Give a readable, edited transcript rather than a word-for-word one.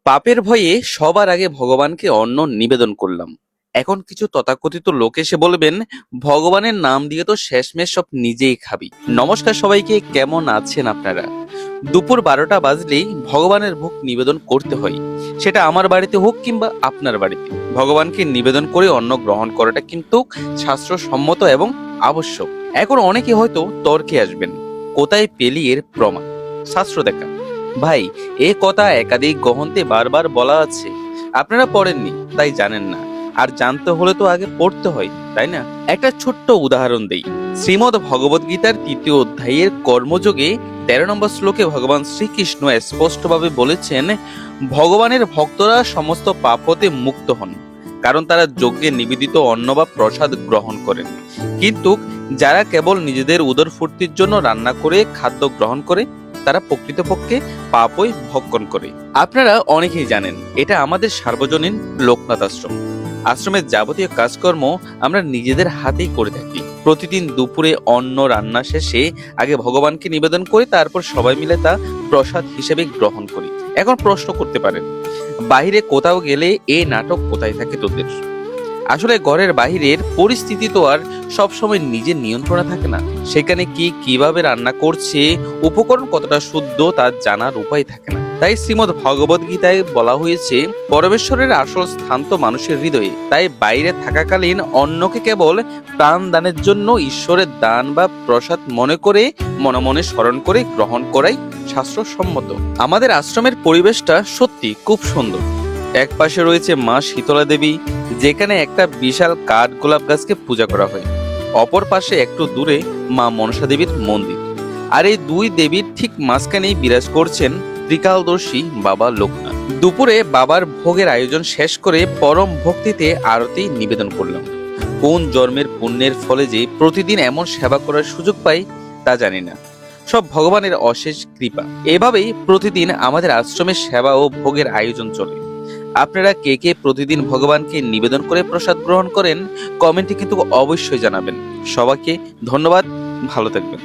পাপের ভয়ে সবার আগে ভগবানকে অন্ন নিবেদন করলাম। এখন কিছু তথাকথিত লোক এসে বলবেন, ভগবানের নাম দিয়ে তো শেষমেশ সব নিজেই খাবি। নমস্কার সবাইকে, কেমন আছেন আপনারা? দুপুর 12টা বাজলেই ভগবানের ভোগ নিবেদন করতে হয়। সেটা আমার বাড়িতে হোক কিংবা আপনার বাড়িতে, ভগবানকে নিবেদন করে অন্ন গ্রহণ করাটা কিন্তু শাস্ত্রসম্মত এবং আবশ্যক। এখন অনেকে হয়তো তর্কে আসবেন, কোথায় পেলি এর প্রমাণ? শাস্ত্র দেখা। ভাই, এ কথা একাধিক গ্রন্থে বারবার বলা আছে। আপনারা পড়েননি তাই জানেন না, আর জানতে হলে তো আগে পড়তে হয়, তাই না? একটা ছোট্ট উদাহরণ দেই। শ্রীমদ্ ভগবদ গীতার 3য় অধ্যায়ের কর্মযোগে 13 নম্বর শ্লোকে ভগবান শ্রীকৃষ্ণ স্পষ্টভাবে বলেছেন, ভগবানের ভক্তরা সমস্ত পাপ হতে মুক্ত হন, কারণ তারা যজ্ঞে নিবেদিত অন্ন বা প্রসাদ গ্রহণ করেন। কিন্তু যারা কেবল নিজেদের উদর ফুর্তির জন্য রান্না করে খাদ্য গ্রহণ করে, তারা প্রকৃতপক্ষে পাপই ভক্ষণ করে। আপনারা অনেকেই জানেন, এটা আমাদের সার্বজনীন লোকনাথ আশ্রম। আশ্রমের যাবতীয় কাজকর্ম আমরা নিজেদের হাতেই করে থাকি। প্রতিদিন দুপুরে অন্ন রান্না শেষে আগে ভগবানকে নিবেদন করি, তারপর সবাই মিলে তা প্রসাদ হিসেবে গ্রহণ করি। এখন প্রশ্ন করতে পারেন, বাইরে কোথাও গেলে এই নাটক কোথায় থাকে তোদের? আসলে ঘরের বাহিরের পরিস্থিতি তো আর সবসময় নিজের নিয়ন্ত্রণে থাকে না। সেখানে কি কিভাবে রান্না করছে, উপকরণ কতটা শুদ্ধ তা জানার উপায় থাকে না। তাই শ্রীমদ্ ভগবদ গীতায় বলা হয়েছে, পরমেশ্বরের আসল স্থান তো মানুষের হৃদয়ে। তাই বাইরে থাকাকালীন অন্যকে কেবল প্রাণ দানের জন্য ঈশ্বরের দান বা প্রসাদ মনে করে মনে মনে স্মরণ করে গ্রহণ করাই শাস্ত্রসম্মত। আমাদের আশ্রমের পরিবেশটা সত্যি খুব সুন্দর। এক পাশে রয়েছে মা শীতলা দেবী, যেখানে একটা বিশাল কাঠ গোলাপ গাছকে পূজা করা হয়। অপর পাশে একটু দূরে মা মনসা দেবীর মন্দির। আর এই দুই দেবীর ঠিক মাঝখানেই বিরাজ করছেন ত্রিকালদর্শী বাবা লোকনাথ। দুপুরে বাবার ভোগের আয়োজন শেষ করে পরম ভক্তিতে আরতি নিবেদন করলাম। কোন জন্মের পুণ্যের ফলে যে প্রতিদিন এমন সেবা করার সুযোগ পাই তা জানি না। সব ভগবানের অশেষ কৃপা। এভাবেই প্রতিদিন আমাদের আশ্রমের সেবা ও ভোগের আয়োজন চলে। আপনারা কে কে প্রতিদিন ভগবানকে নিবেদন করে প্রসাদ গ্রহণ করেন, কমেন্টে কিন্তু অবশ্যই জানাবেন। সবাইকে ধন্যবাদ, ভালো থাকবেন।